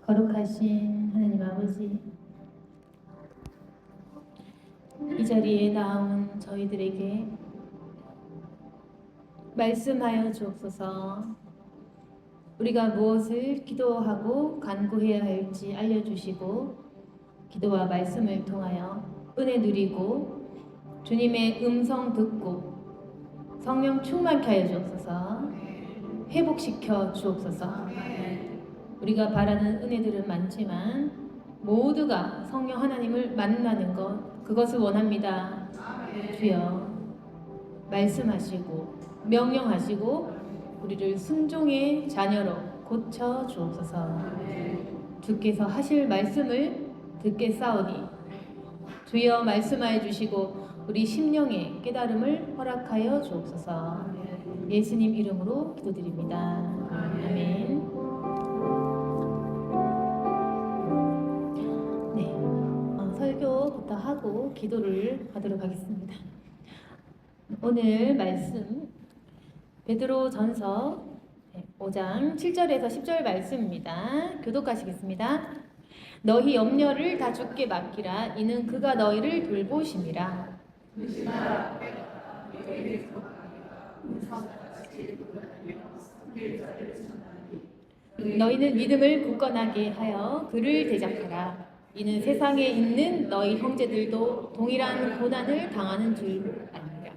거룩하신 하나님 아버지, 이 자리에 나온 저희들에게 말씀하여 주옵소서. 우리가 무엇을 기도하고 간구해야 할지 알려주시고, 기도와 말씀을 통하여 은혜 누리고 주님의 음성 듣고 성령 충만케 하여 주옵소서. 회복시켜 주옵소서. 우리가 바라는 은혜들은 많지만 모두가 성령 하나님을 만나는 것, 그것을 원합니다. 주여 말씀하시고 명령하시고 우리를 순종의 자녀로 고쳐 주옵소서. 주께서 하실 말씀을 듣겠사오니 주여 말씀하여 주시고 우리 심령의 깨달음을 허락하여 주옵소서. 예수님 이름으로 기도드립니다. 아멘. 네, 설교부터 하고 기도를 하도록 하겠습니다. 오늘 말씀 베드로전서 5장 7절에서 10절 말씀입니다. 교독하시겠습니다. 너희 염려를 다 주께 맡기라. 이는 그가 너희를 돌보심이라. 너희는 믿음을 굳건하게 하여 그를 대적하라. 이는 세상에 있는 너희 형제들도 동일한 고난을 당하는 줄 아니라.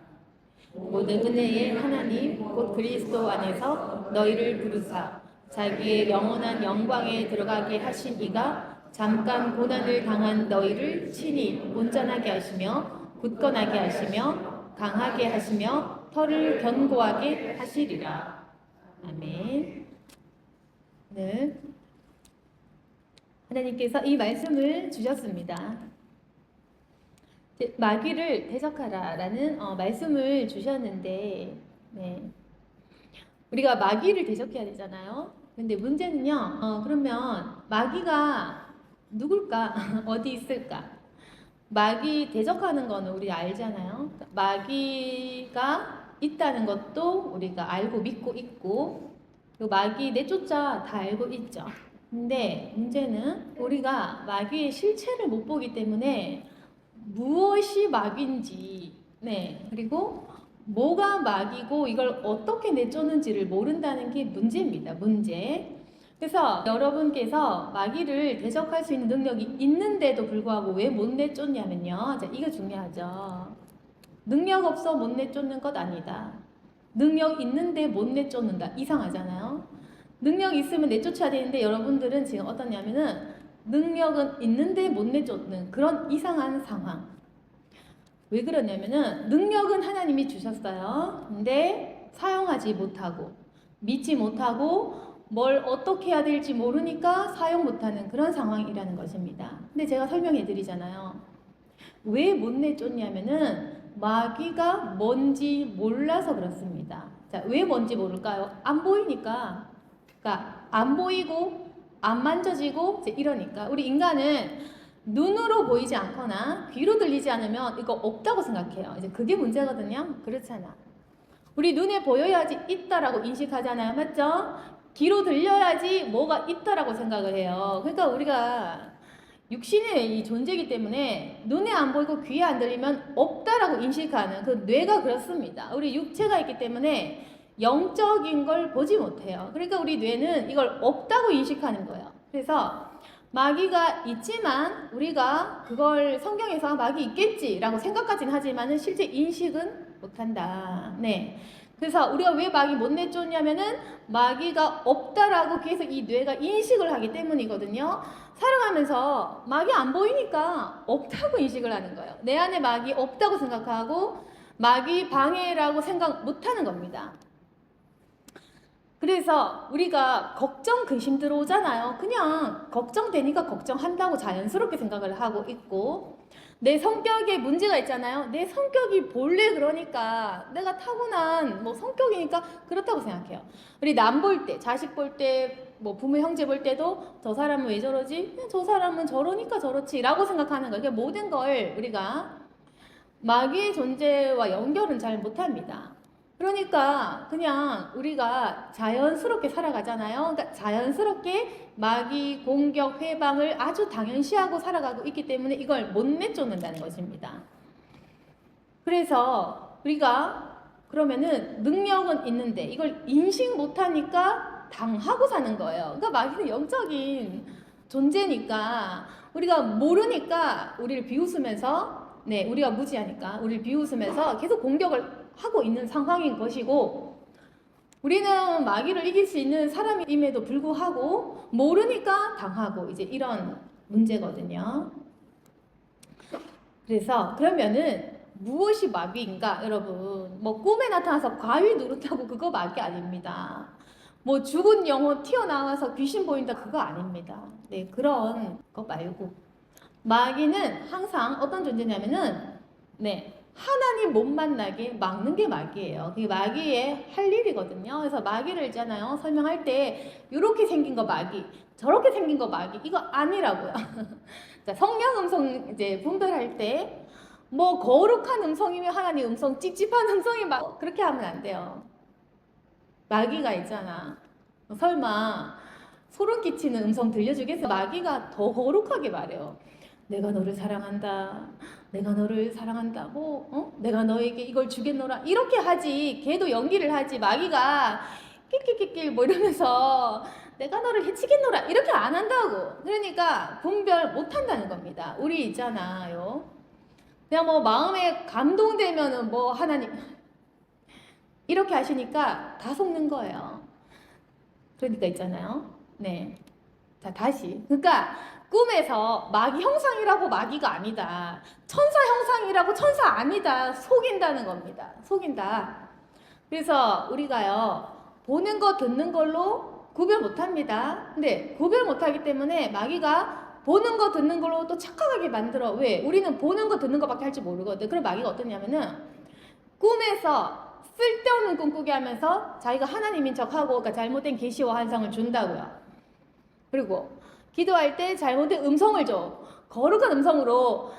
모든 은혜의 하나님 곧 그리스도 안에서 너희를 부르사 자기의 영원한 영광에 들어가게 하신 이가 잠깐 고난을 당한 너희를 친히 온전하게 하시며 굳건하게 하시며 강하게 하시며 털을 견고하게 하시리라. 아멘. 네. 하나님께서 이 말씀을 주셨습니다. 마귀를 대적하라 라는 말씀을 주셨는데, 네. 우리가 마귀를 대적해야 되잖아요. 근데 문제는요, 그러면 마귀가 누굴까? 어디 있을까? 마귀 대적하는 거는 우리 알잖아요. 마귀가 있다는 것도 우리가 알고 믿고 있고, 그리고 마귀 내쫓자 다 알고 있죠. 근데 문제는 우리가 마귀의 실체를 못 보기 때문에 무엇이 마귀인지, 네, 그리고 뭐가 마귀고 이걸 어떻게 내쫓는지를 모른다는 게 문제입니다. 문제. 그래서 여러분께서 마귀를 대적할 수 있는 능력이 있는데도 불구하고 왜 못 내쫓냐면요. 자, 이거 중요하죠. 능력 없어 못 내쫓는 것 아니다. 능력 있는데 못 내쫓는다. 이상하잖아요. 능력 있으면 내쫓아야 되는데 여러분들은 지금 어떠냐면은 능력은 있는데 못 내쫓는 그런 이상한 상황. 왜 그러냐면은 능력은 하나님이 주셨어요. 근데 사용하지 못하고 믿지 못하고 뭘 어떻게 해야 될지 모르니까 사용 못하는 그런 상황이라는 것입니다. 근데 제가 설명해 드리잖아요. 왜 못 내쫓냐면은 마귀가 뭔지 몰라서 그렇습니다. 자, 왜 뭔지 모를까요? 안 보이니까. 그러니까 안 보이고 안 만져지고 이러니까. 우리 인간은 눈으로 보이지 않거나 귀로 들리지 않으면 이거 없다고 생각해요. 이제 그게 문제거든요. 그렇잖아. 우리 눈에 보여야지 있다라고 인식하잖아요. 맞죠? 귀로 들려야지 뭐가 있다라고 생각을 해요. 그러니까 우리가 육신의 이 존재이기 때문에 눈에 안 보이고 귀에 안 들리면 없다라고 인식하는 그 뇌가 그렇습니다. 우리 육체가 있기 때문에 영적인 걸 보지 못해요. 그러니까 우리 뇌는 이걸 없다고 인식하는 거예요. 그래서 마귀가 있지만 우리가 그걸 성경에서 마귀 있겠지라고 생각까지는 하지만 실제 인식은 못한다. 네. 그래서 우리가 왜 마귀 못 내쫓냐면은 마귀가 없다라고 계속 이 뇌가 인식을 하기 때문이거든요. 살아가면서 마귀 안 보이니까 없다고 인식을 하는 거예요. 내 안에 마귀 없다고 생각하고 마귀 방해라고 생각 못하는 겁니다. 그래서 우리가 걱정, 근심 들어오잖아요. 그냥 걱정되니까 걱정한다고 자연스럽게 생각을 하고 있고, 내 성격에 문제가 있잖아요. 내 성격이 본래 그러니까 내가 타고난 성격이니까 그렇다고 생각해요. 우리 남 볼 때, 자식 볼 때, 부모 형제 볼 때도 저 사람은 왜 저러지? 저 사람은 저러니까 저렇지 라고 생각하는 거예요. 그러니까 모든 걸 우리가 마귀의 존재와 연결은 잘 못합니다. 그러니까 그냥 우리가 자연스럽게 살아가잖아요. 그러니까 자연스럽게 마귀 공격 회방을 아주 당연시하고 살아가고 있기 때문에 이걸 못 내쫓는다는 것입니다. 그래서 우리가 그러면은 능력은 있는데 이걸 인식 못하니까 당하고 사는 거예요. 그러니까 마귀는 영적인 존재니까 우리가 모르니까 우리를 비웃으면서 우리가 무지하니까 우리를 비웃으면서 계속 공격을 하고 있는 상황인 것이고, 우리는 마귀를 이길 수 있는 사람임에도 불구하고 모르니까 당하고 이제 이런 문제거든요. 그래서 그러면은 무엇이 마귀인가 여러분? 뭐 꿈에 나타나서 과위 누른다고 그거 마귀 아닙니다. 뭐 죽은 영혼 튀어나와서 귀신 보인다 그거 아닙니다. 그런 거 말고 마귀는 항상 어떤 존재냐면은 하나님 못 만나게 막는 게 마귀예요. 그게 마귀의 할 일이거든요. 그래서 마귀를 있잖아요. 설명할 때 이렇게 생긴 거 마귀, 저렇게 생긴 거 마귀, 이거 아니라고요. 자, 성령 음성 이제 분별할 때 뭐 거룩한 음성이면 하나님 음성, 찝찝한 음성이 막 그렇게 하면 안 돼요. 마귀가 있잖아. 설마 소름 끼치는 음성 들려주겠어? 마귀가 더 거룩하게 말해요. 내가 너를 사랑한다. 내가 너를 사랑한다. 내가 너에게 이걸 주겠노라. 이렇게 하지. 걔도 연기를 하지. 마귀가 낄낄낄낄 뭐 이러면서 내가 너를 해치겠노라. 이렇게 안 한다고. 그러니까 분별 못 한다는 겁니다. 우리 있잖아요. 그냥 뭐 마음에 감동되면은 뭐 하나님 이렇게 하시니까 다 속는 거예요. 그러니까 있잖아요. 자, 다시. 그러니까 꿈에서 마귀 형상이라고 마귀가 아니다. 천사 형상이라고 천사 아니다. 속인다는 겁니다. 속인다. 그래서 우리가요, 보는 거 듣는 걸로 구별 못 합니다. 근데 구별 못 하기 때문에 마귀가 보는 거 듣는 걸로 또 착각하게 만들어. 왜? 우리는 보는 거 듣는 거밖에 할 줄 모르거든. 그럼 마귀가 어떠냐면은 꿈에서 쓸데없는 꿈 꾸게 하면서 자기가 하나님인 척하고, 그러니까 잘못된 계시와 환상을 준다고요. 그리고 기도할 때 잘못된 음성을 줘. 거룩한 음성으로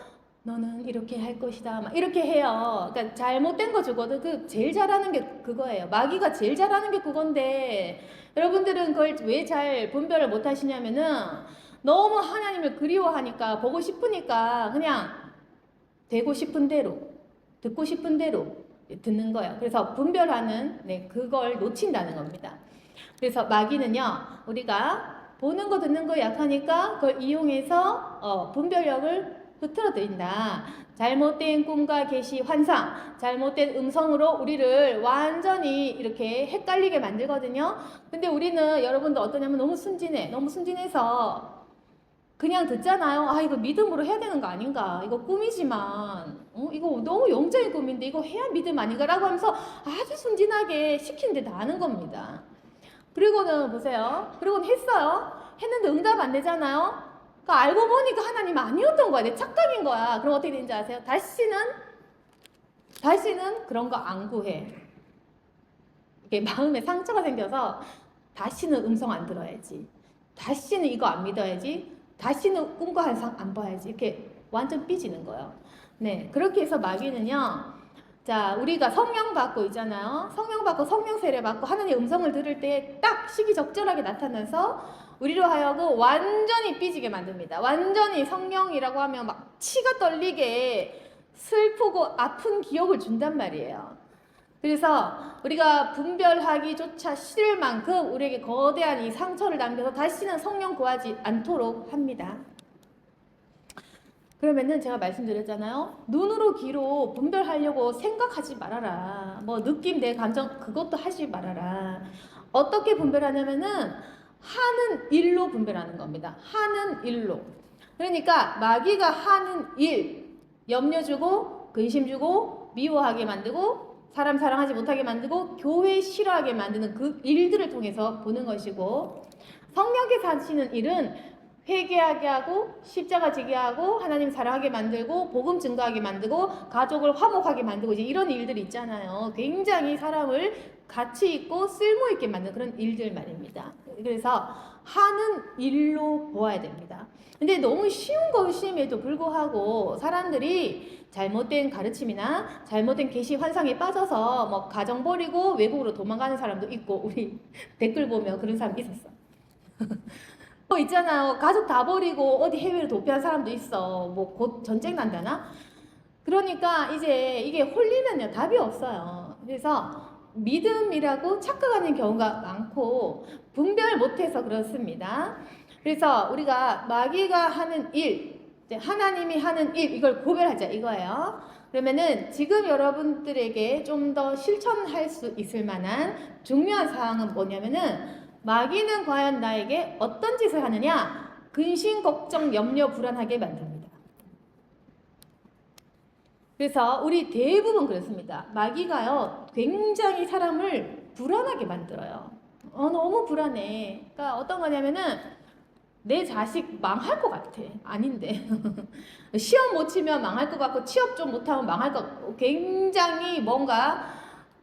너는 이렇게 할 것이다. 막 이렇게 해요. 그러니까 잘못된 거 주거든. 그 제일 잘하는 게 그거예요. 마귀가 제일 잘하는 게 그건데 여러분들은 그걸 왜 잘 분별을 못 하시냐면은 너무 하나님을 그리워하니까 보고 싶으니까 그냥 되고 싶은 대로 듣고 싶은 대로 듣는 거예요. 그래서 분별하는 그걸 놓친다는 겁니다. 그래서 마귀는요, 우리가 보는 거 듣는 거 약하니까 그걸 이용해서 분별력을 흐트러뜨린다. 잘못된 꿈과 계시, 환상, 잘못된 음성으로 우리를 완전히 이렇게 헷갈리게 만들거든요. 근데 우리는 여러분들 어떠냐면 너무 순진해. 너무 순진해서 그냥 듣잖아요. 아, 이거 믿음으로 해야 되는 거 아닌가? 이거 꿈이지만, 이거 너무 영적인 꿈인데 이거 해야 믿음 아닌가? 라고 하면서 아주 순진하게 시키는데 다 아는 겁니다. 그리고는 보세요. 그리고는 했어요. 했는데 응답 안 되잖아요. 그러니까 알고 보니까 하나님 아니었던 거야. 내 착각인 거야. 그럼 어떻게 되는지 아세요? 다시는 그런 거 안 구해. 이게 마음에 상처가 생겨서 다시는 음성 안 들어야지. 다시는 이거 안 믿어야지. 다시는 꿈과 환상 안 봐야지. 이렇게 완전 삐지는 거예요. 그렇게 해서 마귀는요. 자, 우리가 성령 받고 있잖아요. 성령 받고 성령 세례 받고 하나님의 음성을 들을 때 딱 시기적절하게 나타나서 우리로 하여금 완전히 삐지게 만듭니다. 완전히 성령이라고 하면 막 치가 떨리게 슬프고 아픈 기억을 준단 말이에요. 그래서 우리가 분별하기조차 싫을 만큼 우리에게 거대한 이 상처를 남겨서 다시는 성령 구하지 않도록 합니다. 그러면은 제가 말씀드렸잖아요. 눈으로 귀로 분별하려고 생각하지 말아라. 뭐 느낌, 내 감정 그것도 하지 말아라. 어떻게 분별하냐면은 하는 일로 분별하는 겁니다. 하는 일로. 그러니까 마귀가 하는 일, 염려 주고 근심 주고 미워하게 만들고 사람 사랑하지 못하게 만들고 교회 싫어하게 만드는 그 일들을 통해서 보는 것이고, 성령께서 하시는 일은 회개하게 하고 십자가 지게 하고 하나님 사랑하게 만들고 복음 증거하게 만들고 가족을 화목하게 만들고 이제 이런 일들이 있잖아요. 굉장히 사람을 가치 있고 쓸모 있게 만드는 그런 일들 말입니다. 그래서 하는 일로 보아야 됩니다. 근데 너무 쉬운 것임에도 불구하고 사람들이 잘못된 가르침이나 잘못된 계시 환상에 빠져서 뭐 가정 버리고 외국으로 도망가는 사람도 있고 우리 댓글 보면 그런 사람 있었어. 있잖아요. 가족 다 버리고 어디 해외로 도피한 사람도 있어. 뭐 곧 전쟁 난다나? 그러니까 이제 이게 홀리면요 답이 없어요. 그래서 믿음이라고 착각하는 경우가 많고 분별 못해서 그렇습니다. 그래서 우리가 마귀가 하는 일, 하나님이 하는 일 이걸 구별하자 이거예요. 그러면은 지금 여러분들에게 좀 더 실천할 수 있을 만한 중요한 사항은 뭐냐면은 마귀는 과연 나에게 어떤 짓을 하느냐? 근심, 걱정, 염려, 불안하게 만듭니다. 그래서 우리 대부분 그렇습니다. 마귀가요, 굉장히 사람을 불안하게 만들어요. 너무 불안해. 그러니까 어떤 거냐면은 내 자식 망할 것 같아. 아닌데. 시험 못 치면 망할 것 같고 취업 좀 못하면 망할 것 같고 굉장히 뭔가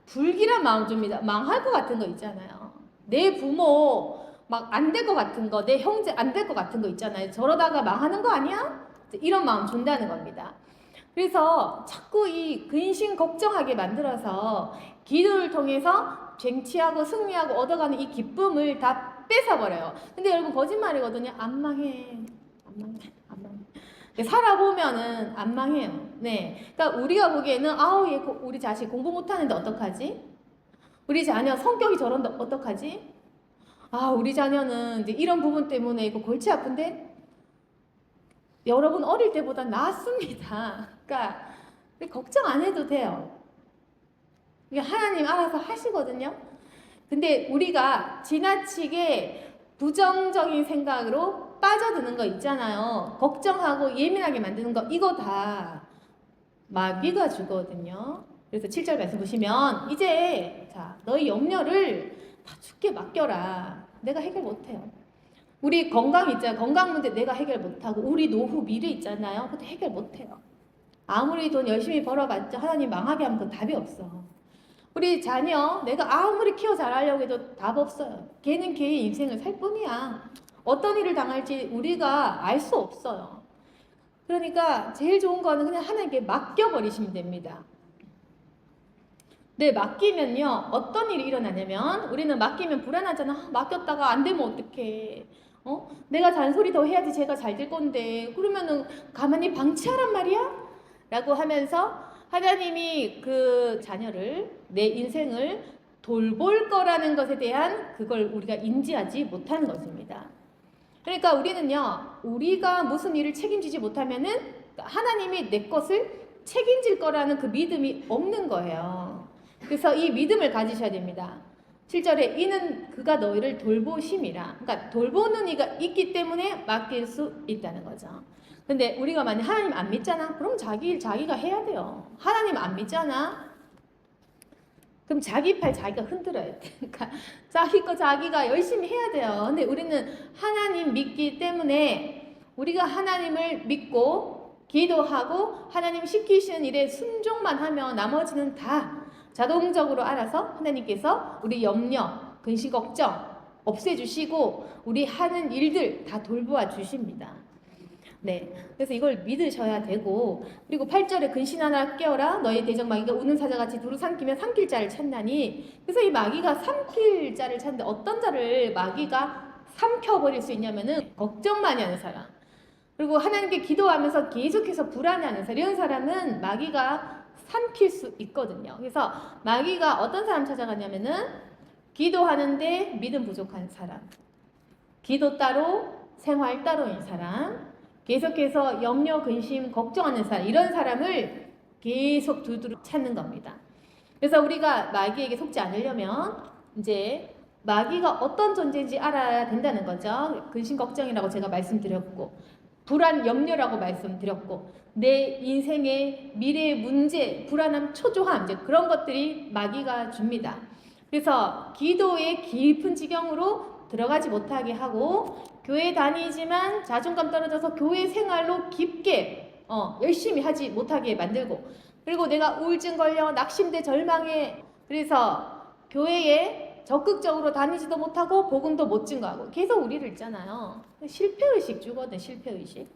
불길한 마음 줍니다. 망할 것 같은 거 있잖아요. 내 부모 막 안 될 것 같은 거, 내 형제 안 될 것 같은 거 있잖아요. 저러다가 망하는 거 아니야? 이런 마음 준다는 겁니다. 그래서 자꾸 이 근심 걱정하게 만들어서 기도를 통해서 쟁취하고 승리하고 얻어가는 이 기쁨을 다 뺏어버려요. 근데 여러분 거짓말이거든요. 안 망해. 안 망해. 안 망해. 살아보면은 안 망해요. 네. 그러니까 우리가 보기에는 아우 얘 우리 자식 공부 못하는데 어떡하지? 우리 자녀 성격이 저런데 어떡하지? 아 우리 자녀는 이제 이런 부분 때문에 이거 골치 아픈데 여러분 어릴 때보다 나았습니다. 그러니까 걱정 안 해도 돼요. 하나님 알아서 하시거든요. 근데 우리가 지나치게 부정적인 생각으로 빠져드는 거 있잖아요. 걱정하고 예민하게 만드는 거 이거 다 마귀가 주거든요. 그래서 7절 말씀 보시면 이제 자 너희 염려를 다 주께 맡겨라. 내가 해결 못해요. 우리 건강 있잖아요. 건강 문제 내가 해결 못하고 우리 노후 미래 있잖아요. 그것도 해결 못해요. 아무리 돈 열심히 벌어봤자 하나님 망하게 하면 그건 답이 없어. 우리 자녀 내가 아무리 키워 잘하려고 해도 답 없어요. 걔는 걔의 인생을 살 뿐이야. 어떤 일을 당할지 우리가 알 수 없어요. 그러니까 제일 좋은 거는 그냥 하나님께 맡겨버리시면 됩니다. 네, 맡기면요 어떤 일이 일어나냐면 우리는 맡기면 불안하잖아. 맡겼다가 안 되면 어떡해. 내가 잔소리 더 해야지 제가 잘 될 건데 그러면은 가만히 방치하란 말이야? 라고 하면서 하나님이 그 자녀를 내 인생을 돌볼 거라는 것에 대한 그걸 우리가 인지하지 못하는 것입니다. 그러니까 우리는요 우리가 무슨 일을 책임지지 못하면은 하나님이 내 것을 책임질 거라는 그 믿음이 없는 거예요. 그래서 이 믿음을 가지셔야 됩니다. 7절에 이는 그가 너희를 돌보심이라. 그러니까 돌보는 이가 있기 때문에 맡길 수 있다는 거죠. 근데 우리가 만약 하나님 안 믿잖아? 그럼 자기 일 자기가 해야 돼요. 하나님 안 믿잖아? 그럼 자기 팔 자기가 흔들어야 돼. 그러니까 자기 거 자기가 열심히 해야 돼요. 근데 우리는 하나님 믿기 때문에 우리가 하나님을 믿고 기도하고 하나님 시키시는 일에 순종만 하면 나머지는 다 자동적으로 알아서 하나님께서 우리 염려, 근심, 걱정 없애주시고 우리 하는 일들 다 돌보아 주십니다. 네, 그래서 이걸 믿으셔야 되고 그리고 8절에 근심 하나 깨어라 너희 대적 마귀가 우는 사자같이 두루 삼키면 삼킬 자를 찾나니. 그래서 이 마귀가 삼킬 자를 찾는데 어떤 자를 마귀가 삼켜버릴 수 있냐면은 걱정 많이 하는 사람 그리고 하나님께 기도하면서 계속해서 불안해하는 사람 이런 사람은 마귀가 삼킬 수 있거든요. 그래서 마귀가 어떤 사람 찾아가냐면은 기도하는데 믿음 부족한 사람, 기도 따로 생활 따로인 사람, 계속해서 염려, 근심, 걱정하는 사람 이런 사람을 계속 두드러 찾는 겁니다. 그래서 우리가 마귀에게 속지 않으려면 이제 마귀가 어떤 존재인지 알아야 된다는 거죠. 근심, 걱정이라고 제가 말씀드렸고 불안, 염려라고 말씀드렸고 내 인생의 미래의 문제, 불안함, 초조함 이제 그런 것들이 마귀가 줍니다. 그래서 기도의 깊은 지경으로 들어가지 못하게 하고 교회 다니지만 자존감 떨어져서 교회 생활로 깊게 열심히 하지 못하게 만들고 그리고 내가 우울증 걸려 낙심돼 절망해 그래서 교회에 적극적으로 다니지도 못하고 복음도 못 증거하고 계속 우리를 있잖아요. 실패의식 주거든 실패의식.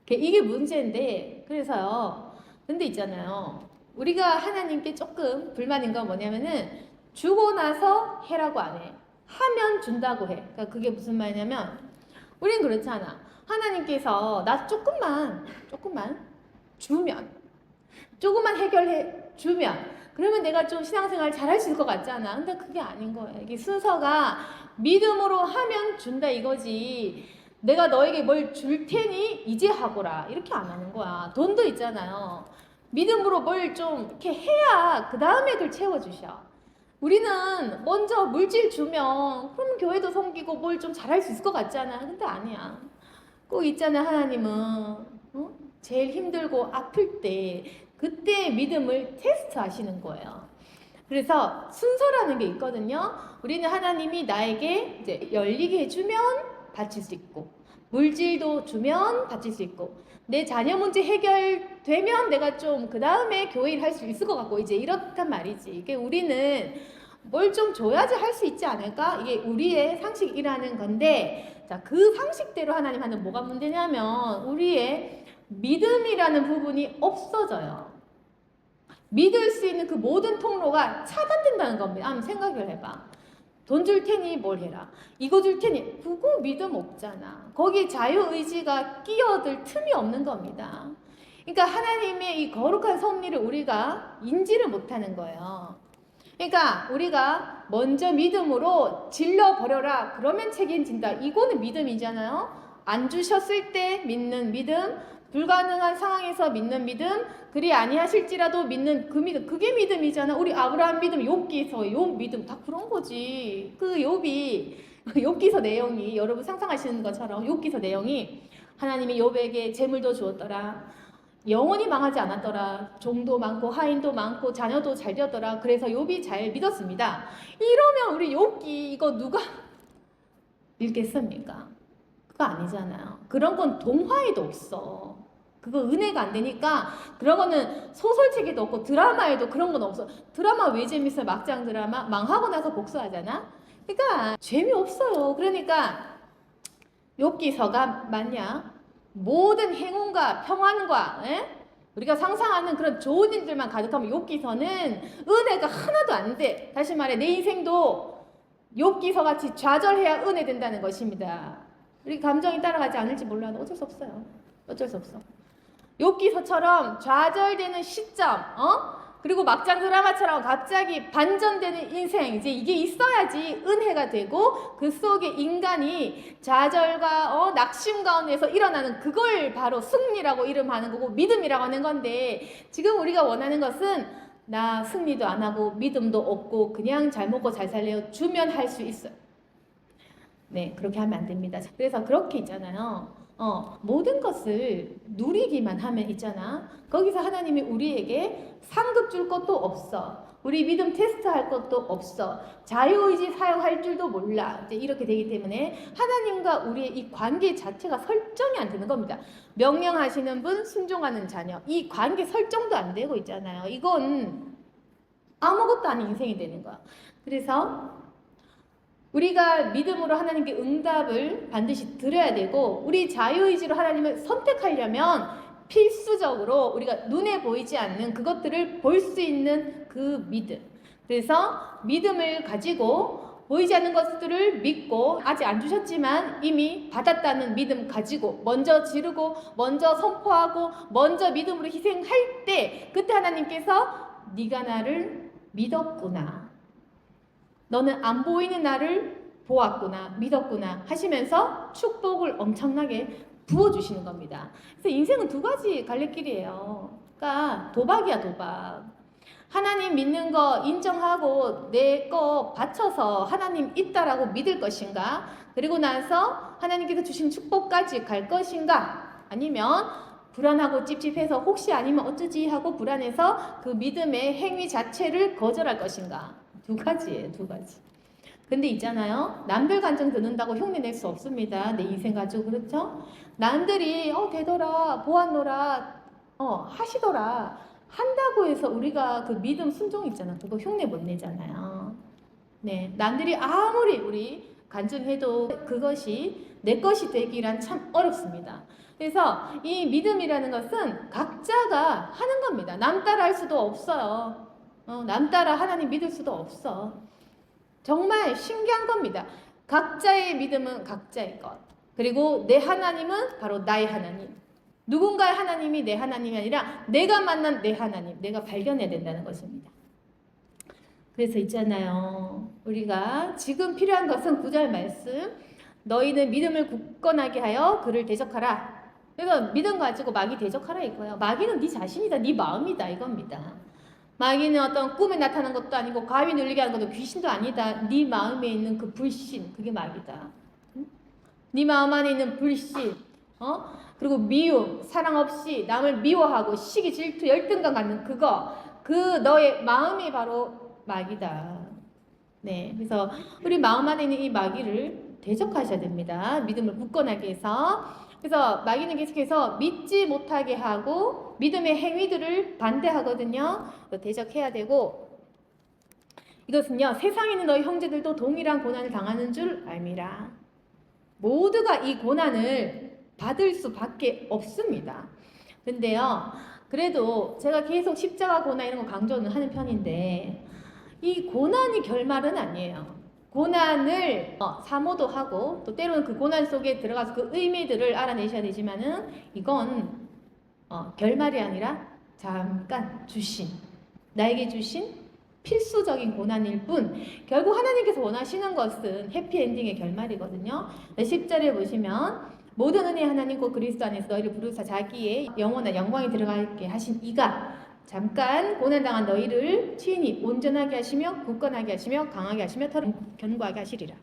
이게 문제인데 그래서요. 근데 있잖아요. 우리가 하나님께 조금 불만인 건 뭐냐면은 주고 나서 해라고 안 해. 하면 준다고 해. 그러니까 그게 무슨 말이냐면 우린 그렇잖아. 하나님께서 나 조금만 주면 조금만 해결해 주면 그러면 내가 좀 신앙생활 잘할 수 있을 것 같잖아. 근데 그게 아닌 거예요. 이게 순서가 믿음으로 하면 준다 이거지. 내가 너에게 뭘 줄 테니 이제 하거라 이렇게 안 하는 거야. 돈도 있잖아요. 믿음으로 뭘 좀 이렇게 해야 그 다음에 그걸 채워주셔. 우리는 먼저 물질 주면 그러면 교회도 섬기고 뭘 좀 잘할 수 있을 것 같잖아. 근데 아니야. 꼭 있잖아. 하나님은 제일 힘들고 아플 때 그때 믿음을 테스트 하시는 거예요. 그래서 순서라는 게 있거든요. 우리는 하나님이 나에게 이제 열리게 해주면 바칠 수 있고 물질도 주면 바칠 수 있고 내 자녀 문제 해결되면 내가 좀 그 다음에 교회 일 할 수 있을 것 같고 이제 이렇단 말이지. 이게 우리는 뭘 좀 줘야지 할 수 있지 않을까? 이게 우리의 상식이라는 건데 자, 그 상식대로 하나님한테 뭐가 문제냐면 우리의 믿음이라는 부분이 없어져요. 믿을 수 있는 그 모든 통로가 차단된다는 겁니다. 한번 생각을 해봐. 돈 줄 테니 뭘 해라. 이거 줄 테니 그거 믿음 없잖아. 거기 자유의지가 끼어들 틈이 없는 겁니다. 그러니까 하나님의 이 거룩한 섭리를 우리가 인지를 못하는 거예요. 그러니까 우리가 먼저 믿음으로 질러버려라. 그러면 책임진다. 이거는 믿음이잖아요. 안 주셨을 때 믿는 믿음, 불가능한 상황에서 믿는 믿음, 그리 아니하실지라도 믿는 그 믿음, 그게 믿음이잖아. 우리 아브라함 믿음, 욥기서 욥 믿음 다 그런 거지. 그 욥이 욥기서 내용이 여러분 상상하시는 것처럼 욥기서 내용이 하나님이 욥에게 재물도 주었더라. 영원히 망하지 않았더라. 종도 많고 하인도 많고 자녀도 잘 되었더라. 그래서 욥이 잘 믿었습니다. 이러면 우리 욥기 이거 누가 읽겠습니까? 그거 아니잖아요. 그런 건 동화에도 없어. 그거 은혜가 안 되니까 그런 거는 소설책에도 없고 드라마에도 그런 건 없어. 드라마 왜 재밌어요? 막장 드라마 망하고 나서 복수하잖아. 그러니까 재미없어요. 그러니까 욥기서가 맞냐? 모든 행운과 평안과 우리가 상상하는 그런 좋은 일들만 가득하면 욥기서는 은혜가 하나도 안 돼. 다시 말해 내 인생도 욥기서 같이 좌절해야 은혜 된다는 것입니다. 우리 감정이 따라가지 않을지 몰라도 어쩔 수 없어요. 어쩔 수 없어. 욥기서처럼 좌절되는 시점, 그리고 막장 드라마처럼 갑자기 반전되는 인생, 이제 이게 있어야지 은혜가 되고 그 속에 인간이 좌절과 낙심 가운데서 일어나는 그걸 바로 승리라고 이름하는 거고 믿음이라고 하는 건데 지금 우리가 원하는 것은 나 승리도 안 하고 믿음도 없고 그냥 잘 먹고 잘 살래요. 주면 할 수 있어요. 네, 그렇게 하면 안 됩니다. 그래서 그렇게 있잖아요. 모든 것을 누리기만 하면 있잖아. 거기서 하나님이 우리에게 상급 줄 것도 없어. 우리 믿음 테스트 할 것도 없어. 자유의지 사용할 줄도 몰라. 이제 이렇게 되기 때문에 하나님과 우리의 이 관계 자체가 설정이 안 되는 겁니다. 명령하시는 분, 순종하는 자녀. 이 관계 설정도 안 되고 있잖아요. 이건 아무것도 아닌 인생이 되는 거야. 그래서 우리가 믿음으로 하나님께 응답을 반드시 드려야 되고 우리 자유의지로 하나님을 선택하려면 필수적으로 우리가 눈에 보이지 않는 그것들을 볼 수 있는 그 믿음. 그래서 믿음을 가지고 보이지 않는 것들을 믿고 아직 안 주셨지만 이미 받았다는 믿음 가지고 먼저 지르고 먼저 선포하고 먼저 믿음으로 희생할 때 그때 하나님께서 네가 나를 믿었구나. 너는 안 보이는 나를 보았구나, 믿었구나 하시면서 축복을 엄청나게 부어주시는 겁니다. 그래서 인생은 두 가지 갈래길이에요. 그러니까 도박이야, 도박. 하나님 믿는 거 인정하고 내 거 바쳐서 하나님 있다라고 믿을 것인가? 그리고 나서 하나님께서 주신 축복까지 갈 것인가? 아니면 불안하고 찝찝해서 혹시 아니면 어쩌지 하고 불안해서 그 믿음의 행위 자체를 거절할 것인가? 두 가지예요, 두 가지. 근데 있잖아요. 남들 간증 듣는다고 흉내 낼 수 없습니다. 내 인생 가지고 그렇죠? 남들이 되더라, 보았노라, 하시더라 한다고 해서 우리가 그 믿음 순종 있잖아. 그거 흉내 못 내잖아요. 네, 남들이 아무리 우리 간증해도 그것이 내 것이 되기란 참 어렵습니다. 그래서 이 믿음이라는 것은 각자가 하는 겁니다. 남 따라 할 수도 없어요. 남 따라 하나님 믿을 수도 없어. 정말 신기한 겁니다. 각자의 믿음은 각자의 것. 그리고 내 하나님은 바로 나의 하나님. 누군가의 하나님이 내 하나님이 아니라 내가 만난 내 하나님, 내가 발견해야 된다는 것입니다. 그래서 있잖아요. 우리가 지금 필요한 것은 9절 말씀. 너희는 믿음을 굳건하게 하여 그를 대적하라. 그래서 믿음 가지고 마귀 대적하라 이거예요. 마귀는 네 자신이다, 네 마음이다 이겁니다. 마귀는 어떤 꿈에 나타나는 것도 아니고 가위 눌리게 하는 것도 귀신도 아니다. 네 마음에 있는 그 불신, 그게 마귀다. 네 마음 안에 있는 불신, 그리고 미움, 사랑 없이 남을 미워하고 시기, 질투, 열등감 갖는 그거, 그 너의 마음이 바로 마귀다. 네, 그래서 우리 마음 안에 있는 이 마귀를 대적하셔야 됩니다. 믿음을 굳건하게 해서. 그래서 마귀는 계속해서 믿지 못하게 하고 믿음의 행위들을 반대하거든요. 대적해야 되고, 이것은요, 세상에 있는 너희 형제들도 동일한 고난을 당하는 줄 알미라. 모두가 이 고난을 받을 수밖에 없습니다. 근데요, 그래도 제가 계속 십자가 고난 이런 거 강조는 하는 편인데, 이 고난이 결말은 아니에요. 고난을 사모도 하고 또 때로는 그 고난 속에 들어가서 그 의미들을 알아내셔야 되지만은 이건 결말이 아니라 잠깐 주신, 나에게 주신 필수적인 고난일 뿐, 결국 하나님께서 원하시는 것은 해피엔딩의 결말이거든요. 10절에 보시면 모든 은혜 하나님 곧 그리스도 안에서 너희를 부르사 자기의 영원한 영광에 들어가게 하신 이가 잠깐 고난당한 너희를 친히 온전하게 하시며 굳건하게 하시며 강하게 하시며 견고하게 하시리라.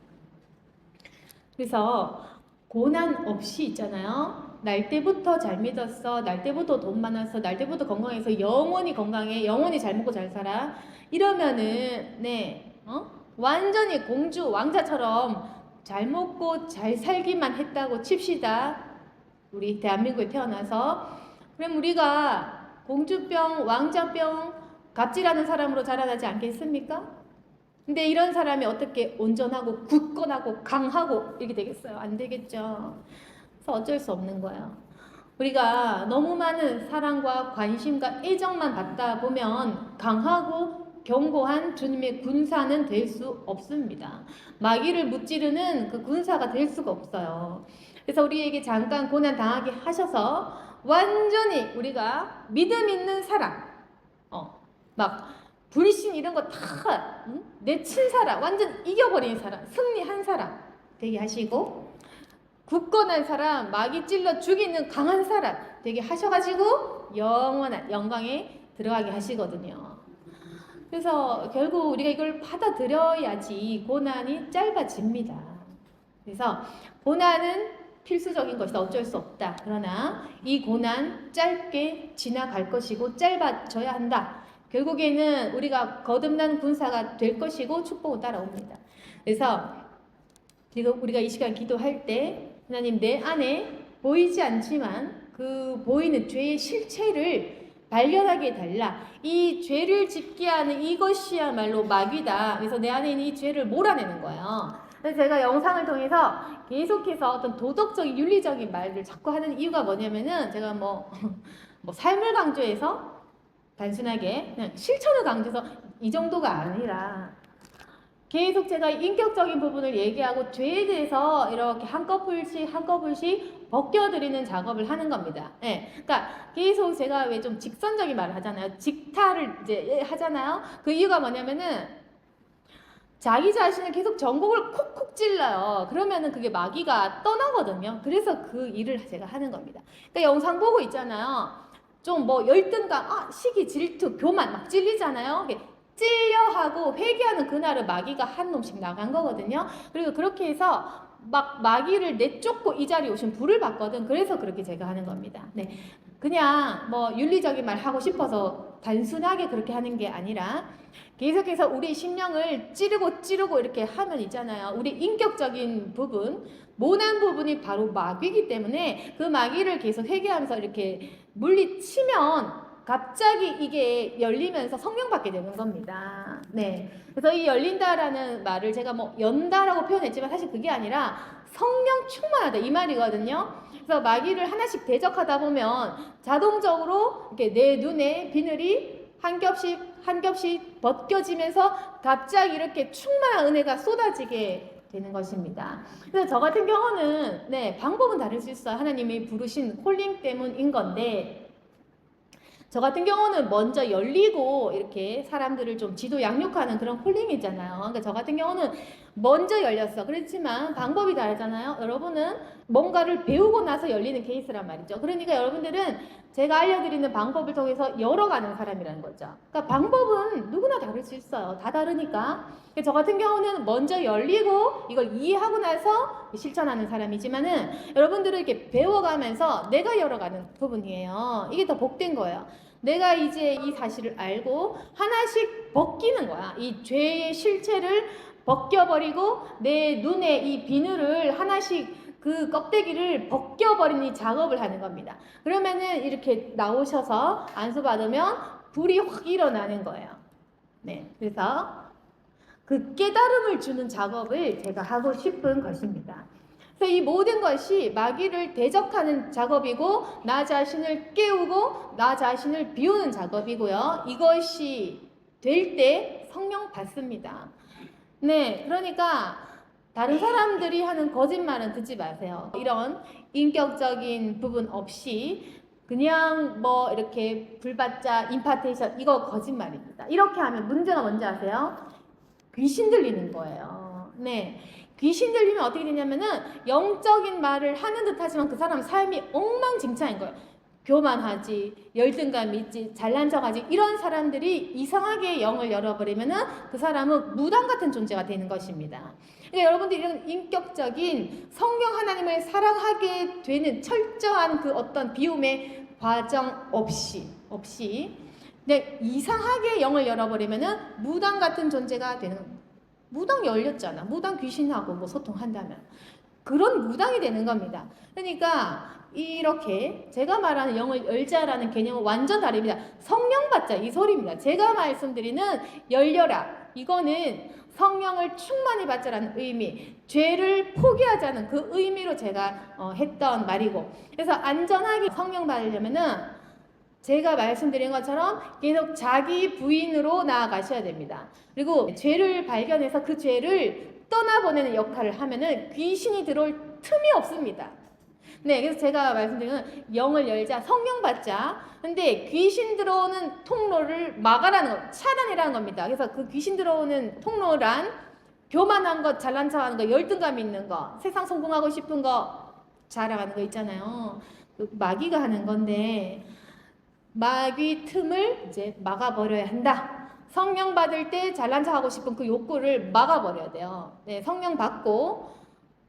그래서 고난 없이 있잖아요. 날 때부터 잘 믿었어, 날 때부터 돈 많았어, 날 때부터 건강해서 영원히 건강해, 영원히 잘 먹고 잘 살아, 이러면은 완전히 공주 왕자처럼 잘 먹고 잘 살기만 했다고 칩시다. 우리 대한민국에 태어나서. 그럼 우리가 공주병, 왕자병, 갑질하는 사람으로 자라나지 않겠습니까? 근데 이런 사람이 어떻게 온전하고 굳건하고 강하고 이렇게 되겠어요? 안 되겠죠. 그래서 어쩔 수 없는 거예요. 우리가 너무 많은 사랑과 관심과 애정만 받다 보면 강하고 견고한 주님의 군사는 될 수 없습니다. 마귀를 무찌르는 그 군사가 될 수가 없어요. 그래서 우리에게 잠깐 고난 당하게 하셔서 완전히 우리가 믿음 있는 사람, 막 불신 이런 거 다 내친 사람, 완전 이겨버린 사람, 승리한 사람 되게 하시고, 굳건한 사람, 마귀 찔러 죽이는 강한 사람 되게 하셔가지고 영원한 영광에 들어가게 하시거든요. 그래서 결국 우리가 이걸 받아들여야지 고난이 짧아집니다. 그래서 고난은 필수적인 것이다. 어쩔 수 없다. 그러나 이 고난 짧게 지나갈 것이고 짧아져야 한다. 결국에는 우리가 거듭난 군사가 될 것이고 축복은 따라옵니다. 그래서 지금 우리가 이 시간 기도할 때 하나님 내 안에 보이지 않지만 그 보이는 죄의 실체를 발견하게 해달라. 이 죄를 짓게 하는 이것이야말로 마귀다. 그래서 내 안에 있는 이 죄를 몰아내는 거예요. 그래서 제가 영상을 통해서 계속해서 어떤 도덕적인 윤리적인 말을 자꾸 하는 이유가 뭐냐면은 제가 뭐 삶을 강조해서 단순하게 그냥 실천을 강조해서 이 정도가 아니라 계속 제가 인격적인 부분을 얘기하고 죄에 대해서 이렇게 한꺼풀씩 벗겨드리는 작업을 하는 겁니다. 예. 그러니까 계속 제가 왜 좀 직선적인 말을 하잖아요. 직타를 이제 하잖아요. 그 이유가 뭐냐면은 자기 자신을 계속 전곡을 콕콕 찔러요. 그러면은 그게 마귀가 떠나거든요. 그래서 그 일을 제가 하는 겁니다. 그러니까 영상 보고 있잖아요. 좀 뭐 열등감, 시기, 질투, 교만 막 찔리잖아요. 찔려하고 회개하는 그날은 마귀가 한 놈씩 나간 거거든요. 그리고 그렇게 해서 막 마귀를 내쫓고 이 자리에 오신 불을 받거든. 그래서 그렇게 제가 하는 겁니다. 네. 그냥 뭐 윤리적인 말 하고 싶어서 단순하게 그렇게 하는 게 아니라 계속해서 우리 심령을 찌르고 이렇게 하면 있잖아요. 우리 인격적인 부분, 모난 부분이 바로 마귀이기 때문에 그 마귀를 계속 회개하면서 이렇게 물리치면 갑자기 이게 열리면서 성령 받게 되는 겁니다. 네. 그래서 이 열린다라는 말을 제가 뭐 연다라고 표현했지만 사실 그게 아니라 성령 충만하다 이 말이거든요. 그래서 마귀를 하나씩 대적하다 보면 자동적으로 이렇게 내 눈에 비늘이 한 겹씩 벗겨지면서 갑자기 이렇게 충만한 은혜가 쏟아지게 되는 것입니다. 그래서 저 같은 경우는 네, 방법은 다를 수 있어요. 하나님이 부르신 콜링 때문인 건데 저 같은 경우는 먼저 열리고 이렇게 사람들을 좀 지도 양육하는 그런 콜링이잖아요. 그러니까 저 같은 경우는 먼저 열렸어. 그렇지만 방법이 다르잖아요. 여러분은 뭔가를 배우고 나서 열리는 케이스란 말이죠. 그러니까 여러분들은 제가 알려드리는 방법을 통해서 열어가는 사람이라는 거죠. 그러니까 방법은 누구나 다를 수 있어요. 다 다르니까. 저 같은 경우는 먼저 열리고 이걸 이해하고 나서 실천하는 사람이지만은 여러분들은 이렇게 배워가면서 내가 열어가는 부분이에요. 이게 더 복된 거예요. 내가 이제 이 사실을 알고 하나씩 벗기는 거야. 이 죄의 실체를 벗겨버리고 내 눈에 이 비늘을 하나씩 그 껍데기를 벗겨버리는 이 작업을 하는 겁니다. 그러면은 이렇게 나오셔서 안수 받으면 불이 확 일어나는 거예요. 네, 그래서 그 깨달음을 주는 작업을 제가 하고 싶은 것입니다. 그래서 이 모든 것이 마귀를 대적하는 작업이고 나 자신을 깨우고 나 자신을 비우는 작업이고요. 이것이 될 때 성령 받습니다. 네, 그러니까 다른 사람들이 하는 거짓말은 듣지 마세요. 이런 인격적인 부분 없이 그냥 뭐 이렇게 불받자 임파테이션 이거 거짓말입니다. 이렇게 하면 문제가 뭔지 아세요? 귀신 들리는 거예요. 네. 귀신 들리면 어떻게 되냐면은 영적인 말을 하는 듯 하지만 그 사람 삶이 엉망진창인 거예요. 교만하지, 열등감 있지, 잘난 척하지 이런 사람들이 이상하게 영을 열어버리면은 그 사람은 무당 같은 존재가 되는 것입니다. 그러니까 여러분들이 이런 인격적인 성령 하나님을 사랑하게 되는 철저한 그 어떤 비움의 과정 없이 근데 이상하게 영을 열어버리면은 무당 같은 존재가 되는 겁니다. 무당 열렸잖아. 무당 귀신하고 뭐 소통한다면 그런 무당이 되는 겁니다. 그러니까 이렇게 제가 말하는 영을 열자라는 개념은 완전 다릅니다. 성령 받자 이 소리입니다. 제가 말씀드리는 열려라 이거는 성령을 충만히 받자라는 의미, 죄를 포기하자는 그 의미로 제가 했던 말이고, 그래서 안전하게 성령 받으려면은 제가 말씀드린 것처럼 계속 자기 부인으로 나아가셔야 됩니다. 그리고 죄를 발견해서 그 죄를 떠나보내는 역할을 하면은 귀신이 들어올 틈이 없습니다. 네, 그래서 제가 말씀드리는 영을 열자, 성령 받자. 근데 귀신 들어오는 통로를 막아라는 것, 차단이라는 겁니다. 그래서 그 귀신 들어오는 통로란 교만한 것, 잘난 척하는 거, 열등감 있는 거, 세상 성공하고 싶은 거, 자랑하는 거 있잖아요. 마귀가 하는 건데 마귀 틈을 이제 막아버려야 한다. 성령 받을 때 잘난 척하고 싶은 그 욕구를 막아버려야 돼요. 네, 성령 받고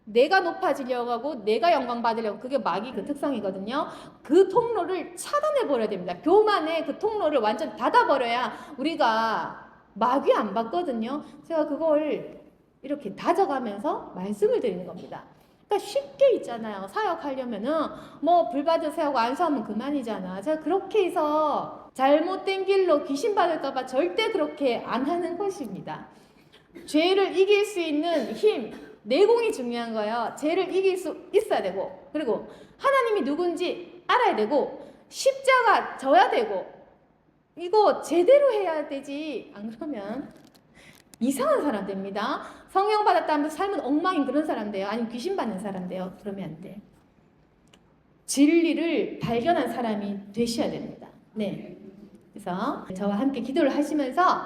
내가 높아지려고 하고 내가 영광 받으려고 그게 마귀 그 특성이거든요. 그 통로를 차단해버려야 됩니다. 교만의 그 통로를 완전 닫아버려야 우리가 마귀 안 받거든요. 제가 그걸 이렇게 다져가면서 말씀을 드리는 겁니다. 그러니까 쉽게 있잖아요. 사역하려면은 뭐 불받을 세우고 안수하면 그만이잖아. 제가 그렇게 해서 잘못된 길로 귀신 받을까봐 절대 그렇게 안 하는 것입니다. 죄를 이길 수 있는 힘, 내공이 중요한 거예요. 죄를 이길 수 있어야 되고, 그리고 하나님이 누군지 알아야 되고, 십자가 져야 되고, 이거 제대로 해야 되지. 안 그러면 이상한 사람 됩니다. 성령 받았다면 삶은 엉망인 그런 사람 돼요. 아니면 귀신 받는 사람 돼요. 그러면 안 돼. 진리를 발견한 사람이 되셔야 됩니다. 네. 그래서 저와 함께 기도를 하시면서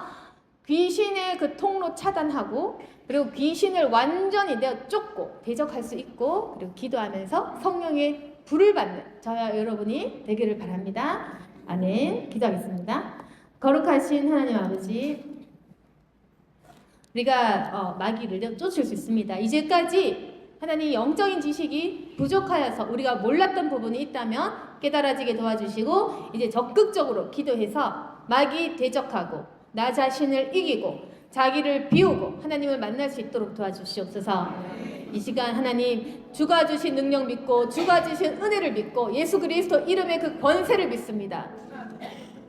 귀신의 그 통로 차단하고 그리고 귀신을 완전히 내가 쫓고 대적할 수 있고 그리고 기도하면서 성령의 불을 받는 저와 여러분이 되기를 바랍니다. 아멘. 기도하겠습니다. 거룩하신 하나님 아버지, 우리가 마귀를 쫓을 수 있습니다. 이제까지 하나님 영적인 지식이 부족하여서 우리가 몰랐던 부분이 있다면 깨달아지게 도와주시고 이제 적극적으로 기도해서 마귀 대적하고 나 자신을 이기고 자기를 비우고 하나님을 만날 수 있도록 도와주시옵소서. 이 시간 하나님 주가 주신 능력 믿고 주가 주신 은혜를 믿고 예수 그리스도 이름의 그 권세를 믿습니다.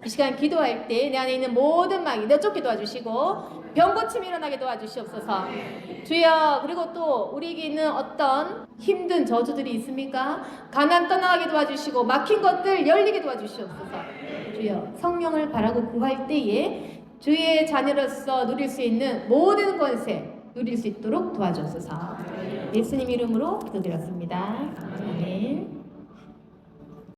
이 시간 기도할 때 내 안에 있는 모든 마귀 내쫓게 도와주시고 병 고침 일어나게 도와주시옵소서. 주여. 그리고 또 우리에게 있는 어떤 힘든 저주들이 있습니까? 가난 떠나게 도와주시고 막힌 것들 열리게 도와주시옵소서. 주여. 성령을 바라고 구할 때에 주의 자녀로서 누릴 수 있는 모든 권세 누릴 수 있도록 도와주옵소서. 예수님 이름으로 기도드렸습니다.